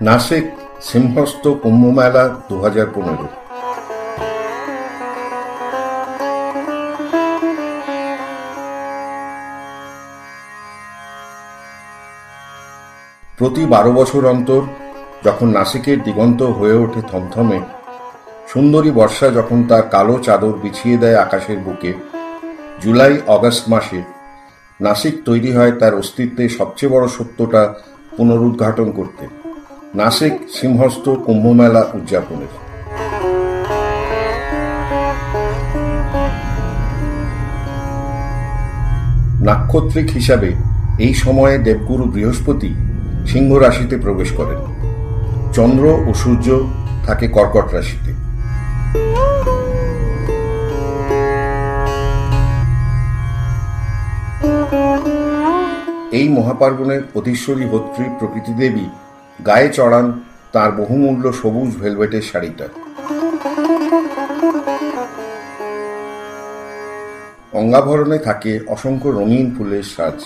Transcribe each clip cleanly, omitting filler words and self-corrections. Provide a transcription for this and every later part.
নাসিক সিংহস্ত কুম্ভমেলা 2015। প্রতি 12 বছর অন্তর যখন নাসিকের দিগন্ত হয়ে ওঠে থমথমে, সুন্দরী বর্ষা যখন তার কালো চাদর বিছিয়ে দেয় আকাশের বুকে, জুলাই অগাস্ট মাসে নাসিক তৈরি হয় তার অস্তিত্বের সবচেয়ে বড় সত্যটা পুনরুদ্ঘাটন করতে, নাসিক সিংহস্ত কুম্ভমেলা উদযাপনের। নাক্ষত্রিক হিসাবে এই সময়ে দেবগুরু বৃহস্পতি সিংহ রাশিতে প্রবেশ করেন, চন্দ্র ও সূর্য থাকে কর্কট রাশিতে। এই মহাপার্বণের অধীশ্বরী হত্রী প্রকৃতি দেবী গায়ে চড়ান তার বহুমূল্য সবুজ ভেলভেটের শাড়িটা। অঙ্গাভরণে থাকে অসংখ্য রঙিন ফুলের সাজ।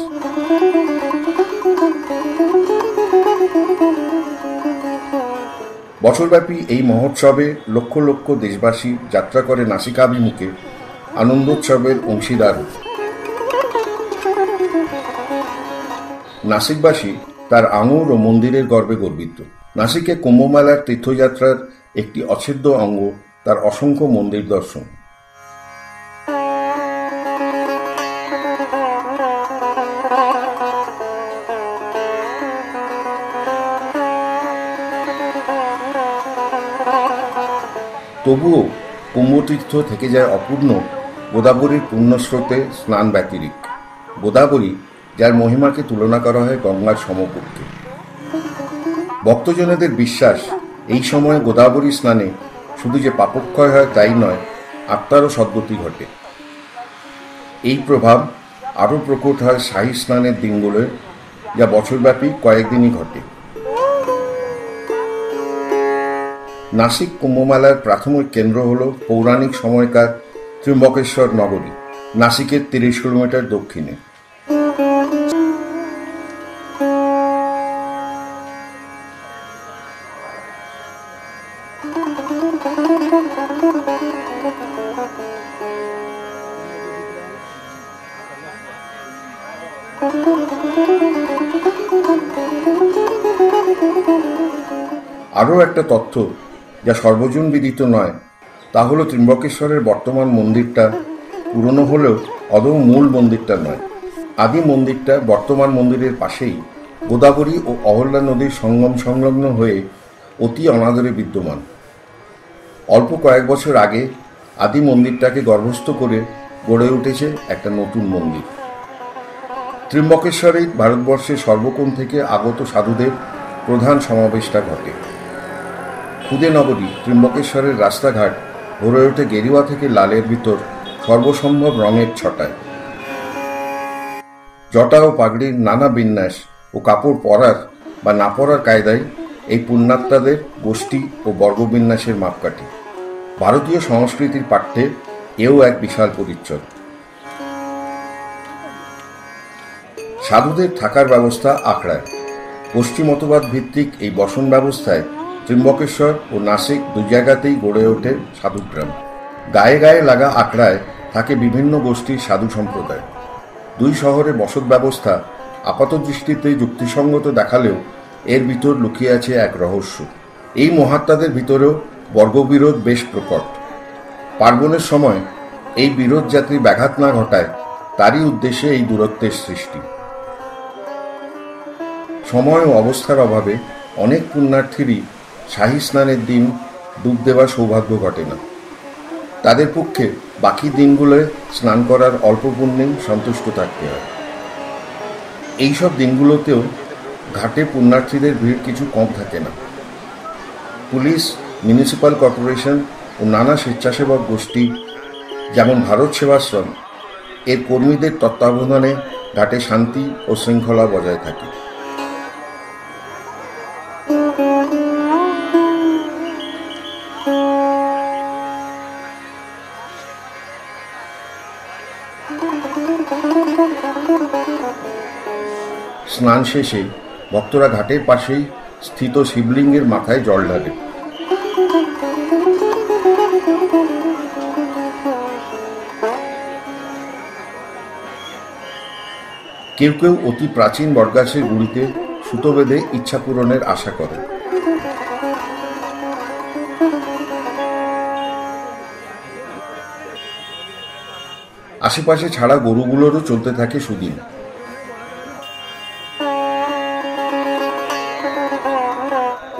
বছরব্যাপী এই মহোৎসবে লক্ষ লক্ষ দেশবাসী যাত্রা করে নাসিকাভিমুখে আনন্দোৎসবের অংশীদার হতে। নাসিকবাসী তার আঙুর ও মন্দিরের গর্বে গর্বিত। নাসিকে কুম্ভমেলার তীর্থযাত্রার একটি অচ্ছেদ্য অঙ্গ তার অসংখ্য মন্দির দর্শন। তবুও কুম্ভতীর্থ থেকে যায় অপূর্ণ গোদাবরীর পুণ্যস্রোতে স্নান ব্যতিরিক। গোদাবরী, যার মহিমাকে তুলনা করা হয় গঙ্গার সমপক্ষে। ভক্তজনেদের বিশ্বাস, এই সময় গোদাবরী স্নানে শুধু যে পাপক্ষয় হয় তাই নয়, আত্মারও সদ্গতি ঘটে। এই প্রভাব আরও প্রকট হয় শাহী স্নানের দিনগুলোয়, যা বছরব্যাপী কয়েকদিনই ঘটে। নাসিক কুম্ভমেলার প্রাথমিক কেন্দ্র হল পৌরাণিক সময়কার ত্র্যম্বকেশ্বর নগরী, নাসিকের 30 কিলোমিটার দক্ষিণে। আরও একটা তথ্য যা সর্বজন বিদিত নয়, তা হলো ত্র্যম্বকেশ্বরের বর্তমান মন্দিরটা পুরনো হলেও আদৌ মূল মন্দিরটা নয়। আদি মন্দিরটা বর্তমান মন্দিরের পাশেই গোদাবরী ও অহল্যা নদীর সঙ্গম সংলগ্ন হয়ে অতি অনাদরে বিদ্যমান। অল্প কয়েক বছর আগে আদি মন্দিরটাকে গর্ভস্থ করে গড়ে উঠেছে একটা নতুন মন্দির। ত্র্যম্বকেশ্বরেই ভারতবর্ষের সর্বকোণ থেকে আগত সাধুদের প্রধান সমাবেশটা ঘটে। খুদে নগরী ত্র্যম্বকেশ্বরের রাস্তাঘাট ভরে ওঠে গেরুয়া থেকে লালের ভিতর সর্বসম্ভব রঙের ছটায়। জটা ও পাগড়ির নানা বিন্যাস ও কাপড় পরার বা না পরার কায়দায় এই পুণ্যাত্মাদের গোষ্ঠী ও বর্গবিন্যাসের মাপকাঠি। ভারতীয় সংস্কৃতির পাঠ্যে এও এক বিশাল পরিচ্ছদ। সাধুদের থাকার ব্যবস্থা আখড়ায়। পশ্চিমতবাদ ভিত্তিক এই বসন ব্যবস্থায় ত্র্যম্বকেশ্বর ও নাসিক দুই জায়গাতেই গড়ে ওঠে সাধুগ্রাম। গায়ে গায়ে লাগা আখড়ায় থাকে বিভিন্ন গোষ্ঠীর সাধু সম্প্রদায়। দুই শহরে বসত ব্যবস্থা আপাত দৃষ্টিতে যুক্তিসঙ্গত দেখালেও এর ভিতর লুকিয়ে আছে এক রহস্য। এই মহাত্মাদের ভিতরেও বর্গবিরোধ বেশ প্রকট। পার্বণের সময় এই বিরোধ যাতে ব্যাঘাত না ঘটায়, তারই উদ্দেশ্যে এই দূরত্বের সৃষ্টি। সময় ও অবস্থার অভাবে অনেক পুণ্যার্থীরই শাহী স্নানের দিন ডুব দেওয়ার সৌভাগ্য ঘটে না। তাদের পক্ষে বাকি দিনগুলোয় স্নান করার অল্প পুণ্যেই সন্তুষ্ট থাকতে হয়। এইসব দিনগুলোতেও ঘাটে পুণ্যার্থীদের ভিড় কিছু কম থাকে না। পুলিশ, মিউনিসিপ্যাল কর্পোরেশন ও নানা স্বেচ্ছাসেবক গোষ্ঠী যেমন ভারত সেবাশ্রম এর কর্মীদের তত্ত্বাবধানে ঘাটে শান্তি ও শৃঙ্খলা বজায় থাকে। স্নান শেষে ভক্তরা ঘাটের পাশেই স্থিত শিবলিঙ্গের মাথায় জল ঢালে। কেউ কেউ অতি প্রাচীন বটগাছের গুড়িতে সুতো বেঁধে ইচ্ছা পূরণের আশা করে। আশেপাশে ছাড়া গরুগুলোরও চলতে থাকে সুদিন।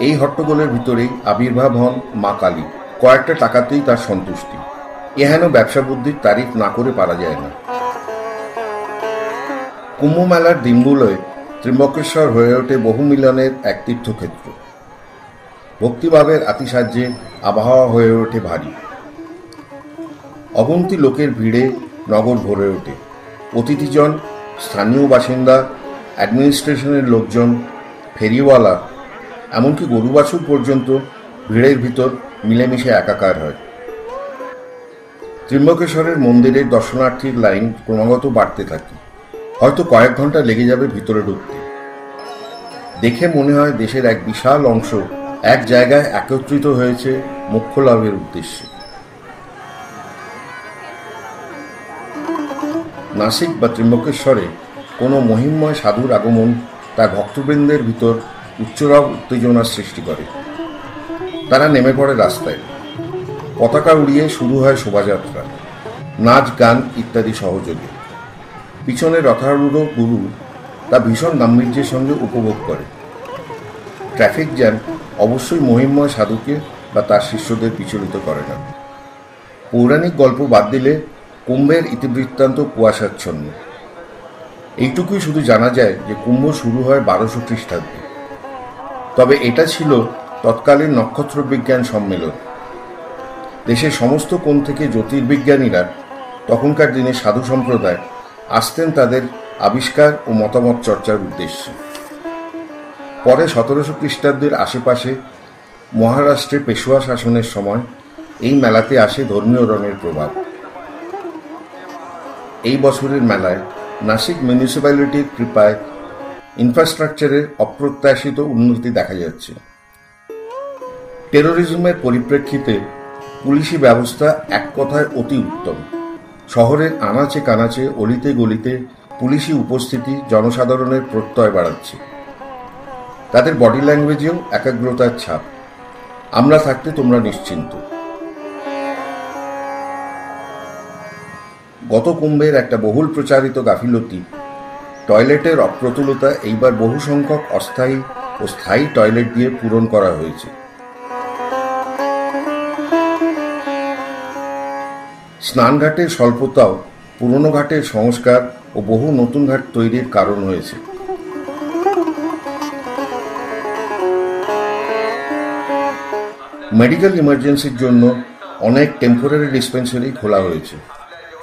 এই হট্টগোলের ভিতরেই আবির্ভাব হন মা কালী। কয়েকটা টাকাতেই তার সন্তুষ্টি। এহেন ব্যবসা বুদ্ধির তারিফ না করে পারা যায় না। কুম্ভ মেলার দিনগুলোয় ত্র্যম্বকেশ্বর হয়ে ওঠে বহু মিলনের এক তীর্থক্ষেত্র। ভক্তিভাবের আতিশায্যে আবহাওয়া হয়ে ওঠে ভারী। অগন্তি লোকের ভিড়ে নগর ভরে ওঠে। অতিথিজন, স্থানীয় বাসিন্দা, অ্যাডমিনিস্ট্রেশনের লোকজন, ফেরিওয়ালা, এমনকি গরু বাছুর পর্যন্ত ভিড়ের ভিতর মিলেমিশে একাকার হয়। ত্র্যম্বকেশ্বরের মন্দিরের দর্শনার্থীর লাইন ক্রমাগত বাড়তে থাকে। হয়তো কয়েক ঘন্টা লেগে যাবে ভিতরে ঢুকতে। দেখে মনে হয় দেশের এক বিশাল অংশ এক জায়গায় একত্রিত হয়েছে মোক্ষ লাভের উদ্দেশ্যে। নাসিক বা ত্র্যম্বকেশ্বরে কোনো মহিমময় সাধুর আগমন তার ভক্তবৃন্দের ভিতর উচ্চরব উত্তেজনার সৃষ্টি করে। তারা নেমে পড়ে রাস্তায়। পতাকা উড়িয়ে শুরু হয় শোভাযাত্রা, নাচ, গান ইত্যাদি সহযোগে। পিছনে রথারূঢ় গুরু তা ভীষণ গাম্ভীর্যের সঙ্গে উপভোগ করে। ট্রাফিক জ্যাম অবশ্যই মহিমময় সাধুকে বা তার শিষ্যদের বিচলিত করে না। পৌরাণিক গল্প বাদ দিলে কুম্ভের ইতিবৃত্তান্ত কুয়াশাচ্ছন্ন। এইটুকুই শুধু জানা যায় যে কুম্ভ শুরু হয় 1200 খ্রিস্টাব্দে। তবে এটা ছিল তৎকালীন নক্ষত্র বিজ্ঞান সম্মেলন। দেশের সমস্ত কোণ থেকে জ্যোতির্বিজ্ঞানীরা তখনকার দিনে সাধু সম্প্রদায় আসতেন তাদের আবিষ্কার ও মতামত চর্চার উদ্দেশ্যে। পরে 1700 খ্রিস্টাব্দের আশেপাশে মহারাষ্ট্রে পেশোয়া শাসনের সময় এই মেলাতে আসে ধর্মীয় রঙের প্রভাব। এই বছরের মেলায় নাসিক মিউনিসিপ্যালিটির কৃপায় ইনফ্রাস্ট্রাকচারের অপ্রত্যাশিত উন্নতি দেখা যাচ্ছে। টেরোরিজমের পরিপ্রেক্ষিতে পুলিশি ব্যবস্থা এক কথায় অতি উত্তম। শহরের আনাচে কানাচে, অলিতে গলিতে পুলিশি উপস্থিতি জনসাধারণের প্রত্যয় বাড়াচ্ছে। তাদের বডি ল্যাঙ্গুয়েজেও একাগ্রতার ছাপ। আমরা থাকতে তোমরা নিশ্চিন্ত। গত কুম্ভের একটা বহুল প্রচারিত গাফিলতি, টয়লেটের অপ্রতুলতা এইবার বহু সংখ্যক অস্থায়ী ও স্থায়ী টয়লেট দিয়ে পূরণ করা হয়েছে। স্নানঘাটের স্বল্পতাও পুরনো ঘাটের সংস্কার ও বহু নতুন ঘাট তৈরির কারণ হয়েছে। মেডিকেল ইমার্জেন্সির জন্য অনেক টেম্পোরারি ডিসপেন্সারি খোলা হয়েছে,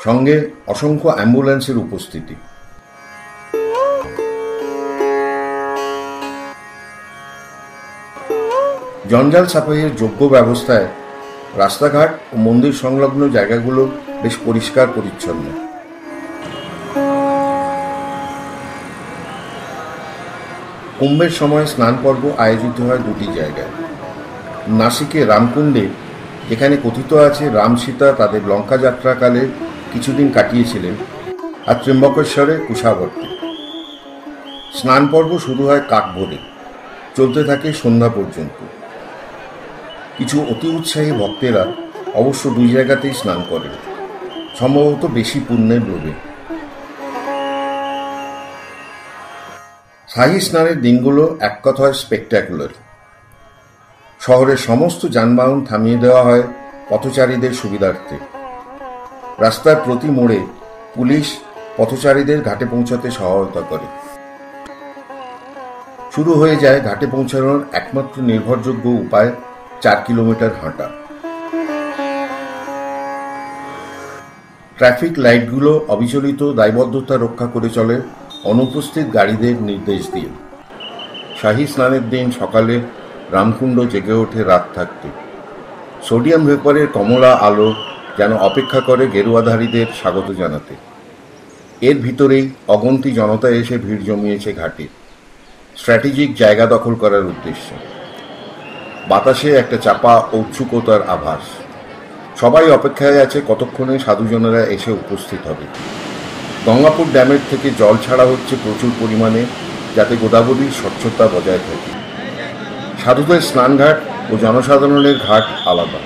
সঙ্গে অসংখ্য অ্যাম্বুলেন্সের উপস্থিতি। জঞ্জাল সাফাইয়ের যোগ্য ব্যবস্থায় রাস্তাঘাট ও মন্দির সংলগ্ন জায়গাগুলো বেশ পরিষ্কার পরিচ্ছন্ন। কুম্ভের সময় স্নান পর্ব আয়োজিত হয় দুটি জায়গায়। নাসিকে রামকুণ্ডে, যেখানে কথিত আছে রাম সীতা তাদের লঙ্কা যাত্রাকালে কিছুদিন কাটিয়েছিলেন, আর ত্র্যম্বকেশ্বরে কুশাবর্তে। স্নান পর্ব শুরু হয় কাক ভোরে, চলতে থাকে সন্ধ্যা পর্যন্ত। কিছু অতি উৎসাহী ভক্তেরা অবশ্য দুই জায়গাতেই স্নান করেন, সম্ভবত বেশি পুণ্যের লোভে। শাহী স্নানের দিনগুলো এক কথায় স্পেকট্যাকুলার। শহরের সমস্ত যানবাহন থামিয়ে দেওয়া হয় পথচারীদের সুবিধার্থে। রাস্তার প্রতি মোড়ে পুলিশ পথচারীদের ঘাটে পৌঁছাতে সহায়তা করে। শুরু হয়ে যায় ঘাটে পৌঁছানোর একমাত্র নির্ভরযোগ্য উপায় 4 কিলোমিটার হাঁটা। ট্রাফিক লাইটগুলো অবিচলিত দায়বদ্ধতা রক্ষা করে চলে অনুপস্থিত গাড়িদের নির্দেশ দিয়ে। শাহী স্নানের দিন সকালে রামকুণ্ড জেগে ওঠে রাত থাকতে। সোডিয়াম ভেপারের কমলা আলো যেন অপেক্ষা করে গেরুয়াধারীদের স্বাগত জানাতে। এর ভিতরেই অগন্তি জনতা এসে ভিড় জমিয়েছে ঘাটে। স্ট্র্যাটেজিক জায়গা দখল করার উদ্দেশ্যে। বাতাসে একটা চাপা ঔৎসুকতার আভাস। সবাই অপেক্ষায় আছে কতক্ষণে সাধুজনেরা এসে উপস্থিত হবে। গঙ্গাপুর ড্যামের থেকে জল ছাড়া হচ্ছে প্রচুর পরিমাণে, যাতে গোদাবরীর স্বচ্ছতা বজায় থাকে। সাধুদের স্নানঘাট ও জনসাধারণের ঘাট আলাদা।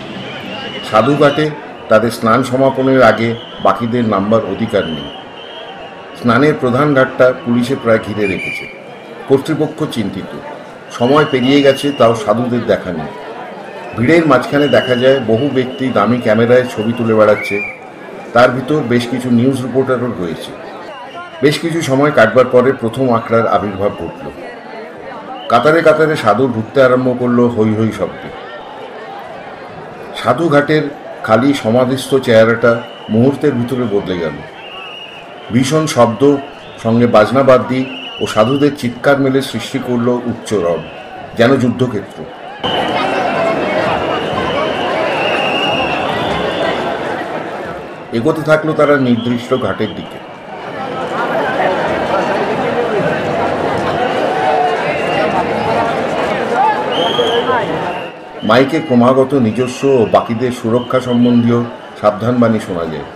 সাধুঘাটে তাদের স্নান সমাপনের আগে বাকিদের নাম্বার অধিকার নেই। স্নানের প্রধান ঘাটটা পুলিশে প্রায় ঘিরে রেখেছে। কর্তৃপক্ষ চিন্তিত, সময় পেরিয়ে গেছে তাও সাধুদের দেখা নেই। ভিড়ের মাঝখানে দেখা যায় বহু ব্যক্তি দামি ক্যামেরায় ছবি তুলে বেড়াচ্ছে। তার ভিতর বেশ কিছু নিউজ রিপোর্টারও রয়েছে। বেশ কিছু সময় কাটবার পরে প্রথম আখড়ার আবির্ভাব ঘটল। কাতারে কাতারে সাধু ঢুকতে আরম্ভ করলো হৈ হৈ শব্দে। সাধুঘাটের খালি সমাধিস্থ চেহারাটা মুহূর্তের ভিতরে বদলে গেল। ভীষণ শব্দ সঙ্গে বাজনাবাদ্যি ও সাধুদের চিৎকার মেলে সৃষ্টি করল উচ্চ রব, যেন যুদ্ধক্ষেত্র। এগোতে থাকলো তারা নির্দিষ্ট ঘাটের দিকে। মাইকে ক্রমাগত নিজস্ব ও বাকিদের সুরক্ষা সম্বন্ধীয় সাবধানবাণী শোনা যায়,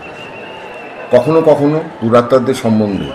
কখনো কখনো দুরাত্মাদের সম্বন্ধে।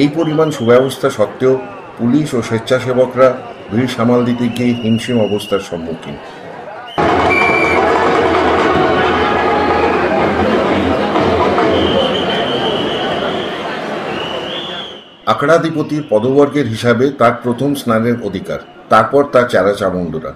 এই পরিমাণ সুব্যবস্থা সত্ত্বেও পুলিশ ও স্বেচ্ছাসেবকরা ভিড় সামাল দিতে গিয়ে হিমশিম অবস্থার সম্মুখীন। আখড়াধিপতির পদবর্গের হিসাবে তার প্রথম স্নানের অধিকার, তারপর তার চারা চামুণ্ডরা।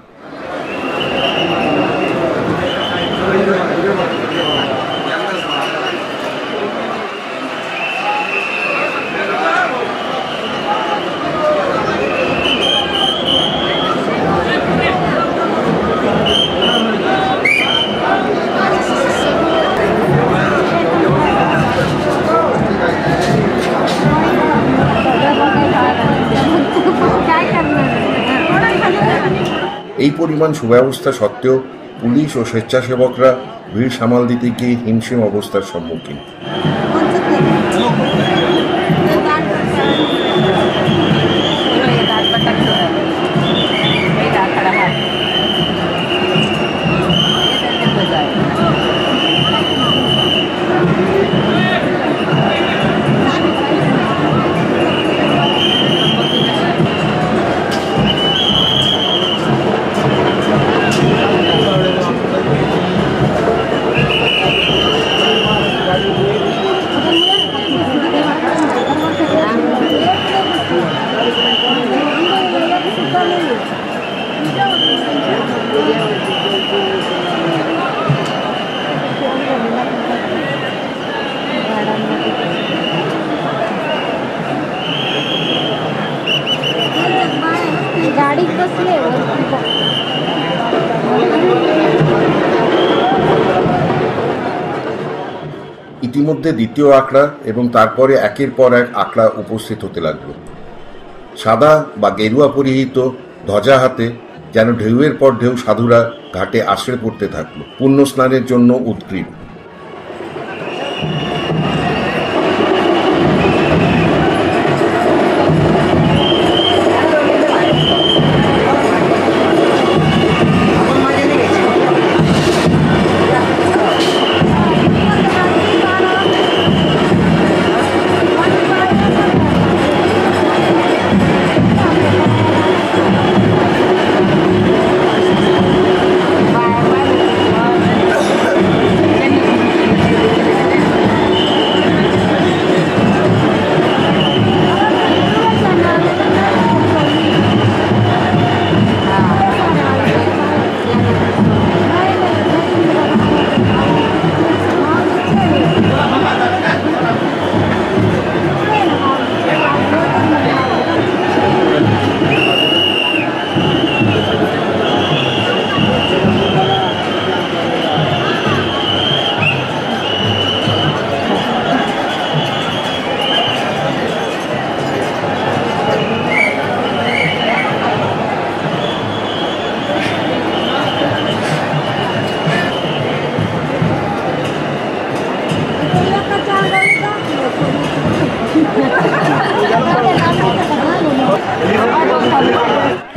এই পরিমাণ সুব্যবস্থা সত্ত্বেও পুলিশ ও স্বেচ্ছাসেবকরা ভিড় সামাল দিতে গিয়ে হিমশিম অবস্থার সম্মুখীন। ইতিমধ্যে দ্বিতীয় আখড়া এবং তারপরে একের পর এক আখড়া উপস্থিত হতে লাগলো। সাদা বা গেরুয়া পরিহিত ধ্বজা হাতে যেন ঢেউয়ের পর ঢেউ সাধুরা ঘাটে আশ্রয় পড়তে থাকলো, পুণ্য স্নানের জন্য উদ্গ্রীব।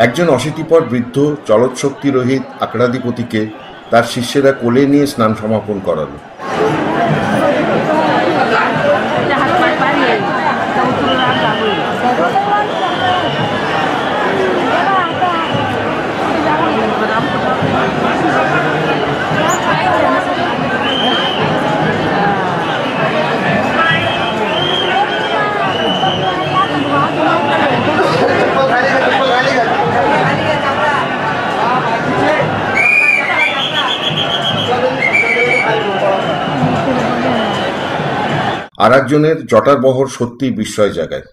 একজন অশীতিপর বৃদ্ধ চলৎশক্তি রহিত আকড়াধিপতিকে তার শিষ্যেরা কোলে নিয়ে স্নান সমাপন করালো। আর একজনের জটার বহর সত্যি বিস্ময় জাগায়।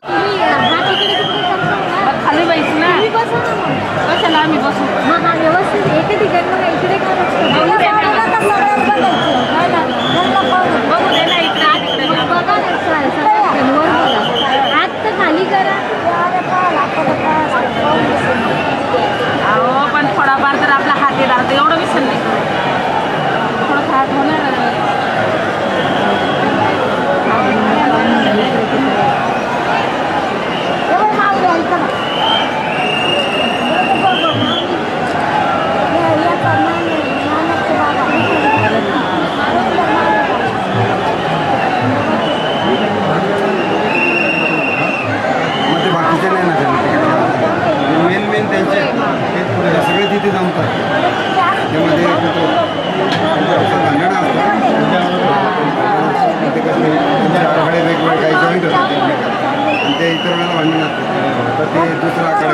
पण थोडाफार तर आपला हात येणार तर एवढं विसर नाही, थोडं हात होणार. बाकीचे नाही ना मेन मेन त्यांचे सगळे तिथे जमतात. त्यामध्ये भांडणं असतात, त्यांच्या आराखडे वेगवेगळे काही जॉईंट होतात आणि ते इतर वेळेला भांडणं असतात. तर ते दुसरा आकडे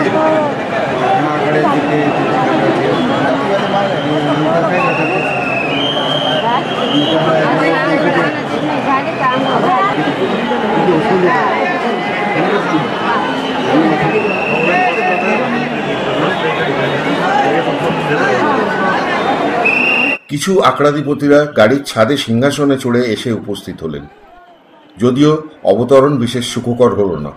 आकडे तिथे नंतर काय करतात কিছু আকড়াধিপতিরা গাড়ির ছাদে সিংহাসনে চড়ে এসে উপস্থিত হলেন, যদিও অবতরণ বিশেষ সুখকর হল না।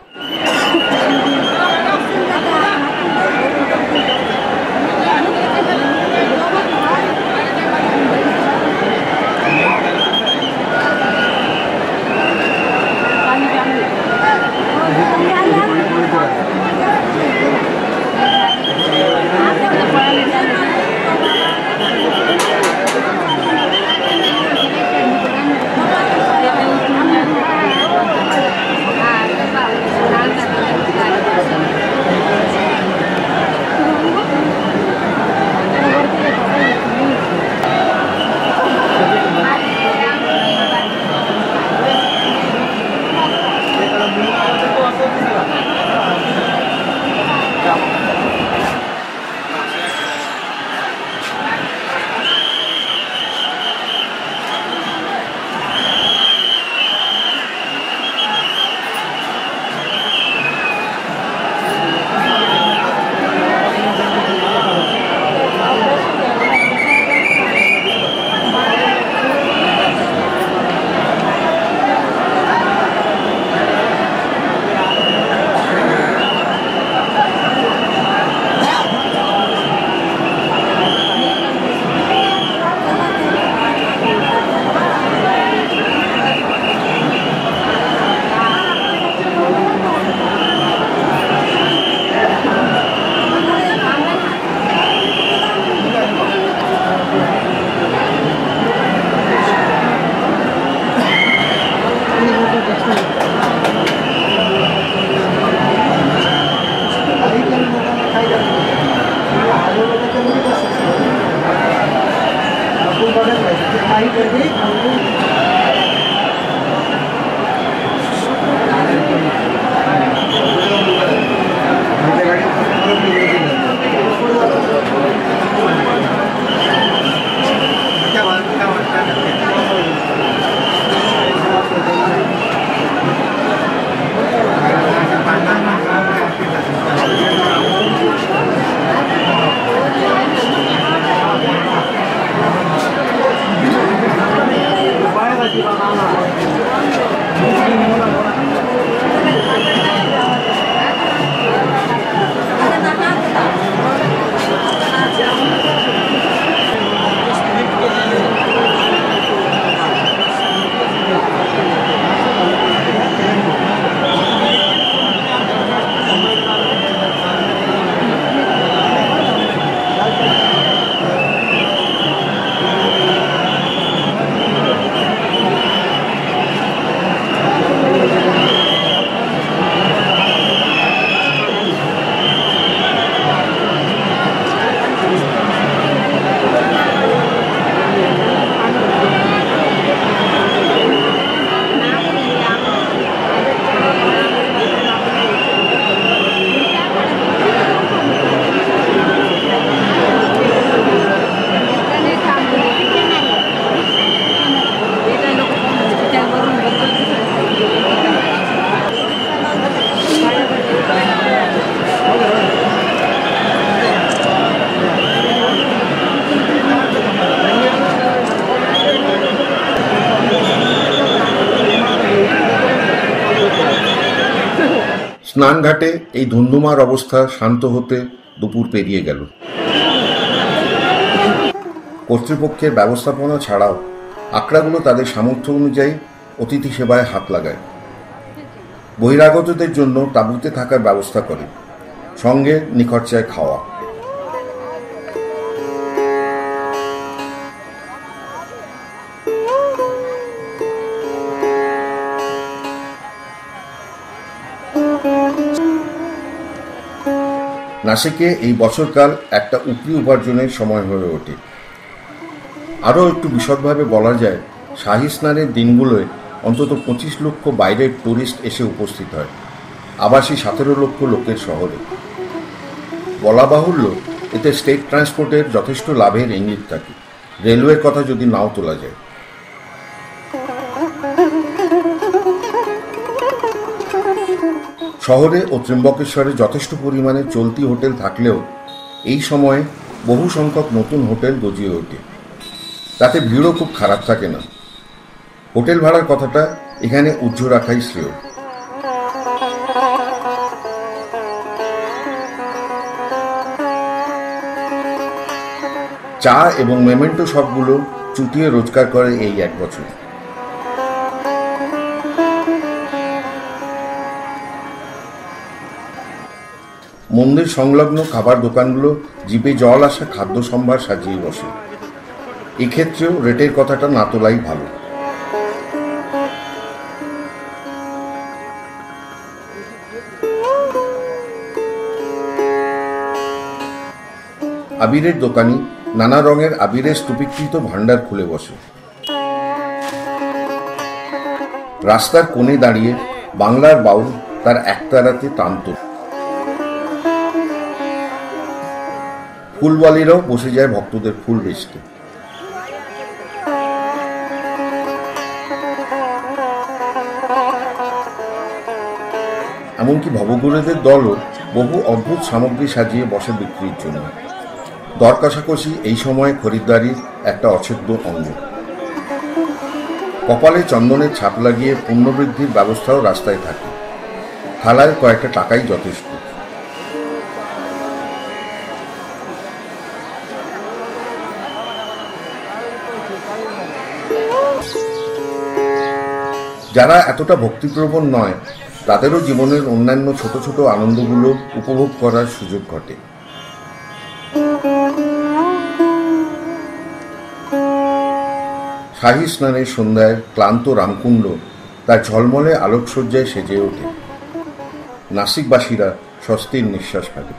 স্নানঘাটে এই ধুন্ধুমার অবস্থা শান্ত হতে দুপুর পেরিয়ে গেল। কর্তৃপক্ষের ব্যবস্থাপনা ছাড়াও আখড়াগুলো তাদের সামর্থ্য অনুযায়ী অতিথি সেবায় হাত লাগায়। বহিরাগতদের জন্য তাঁবুতে থাকার ব্যবস্থা করে, সঙ্গে নিখরচায় খাওয়া। নাসিকে এই বছরকাল একটা উপরি উপার্জনের সময় হয়ে ওঠে। আরও একটু বিশদভাবে বলা যায়, শাহী স্নানের দিনগুলোয় অন্তত 25 লক্ষ বাইরের ট্যুরিস্ট এসে উপস্থিত হয়, আবাসী 17 লক্ষ লোকের শহরে। বলা বাহুল্য, এতে স্টেট ট্রান্সপোর্টের যথেষ্ট লাভের ইঙ্গিত থাকে, রেলওয়ের কথা যদি নাও তোলা যায়। শহরে ও ত্র্যম্বকেশ্বরে যথেষ্ট পরিমাণে চলতি হোটেল থাকলেও এই সময়ে বহু সংখ্যক নতুন হোটেল গজিয়ে ওঠে। তাতে ভিড়ও খুব খারাপ থাকে না। হোটেল ভাড়ার কথাটা এখানে উজ্জ্ব রাখাই শ্রেয়। চা এবং মেমেন্টো সবগুলো চুটিয়ে রোজগার করে এই এক বছর। মন্দির সংলগ্ন খাবার দোকানগুলো জিভে জল আসা খাদ্য সম্ভার সাজিয়ে বসে। এক্ষেত্রেও রেটের কথাটা না তোলাই ভালো। আবিরের দোকানি নানা রঙের আবিরের স্তূপীকৃত ভাণ্ডার খুলে বসে। রাস্তার কোণে দাঁড়িয়ে বাংলার বাউল তার একতারাতে টানত। ফুলওয়ালিরাও বসে যায় ভক্তদের ফুল বেচতে। এমনকি ভবঘুরেদের দলও বহু অদ্ভুত সামগ্রী সাজিয়ে বসে বিক্রির জন্য। দর কষাকষি এই সময় খরিদ্দারির একটা অচ্ছেদ্য অঙ্গ। কপালে চন্দনের ছাপ লাগিয়ে পুণ্যবৃদ্ধির ব্যবস্থাও রাস্তায় থাকে। থালায় কয়েকটা টাকাই যথেষ্ট। যারা এতটা ভক্তিপ্রবণ নয়, তাদেরও জীবনের অন্যান্য ছোট ছোট আনন্দগুলো উপভোগ করার সুযোগ ঘটে। শাহী স্নানের সন্ধ্যায় ক্লান্ত রামকুণ্ড তার ঝলমলে আলোকসজ্জায় সেজে ওঠে। নাসিকবাসীরা স্বস্তির নিঃশ্বাস ফেলে।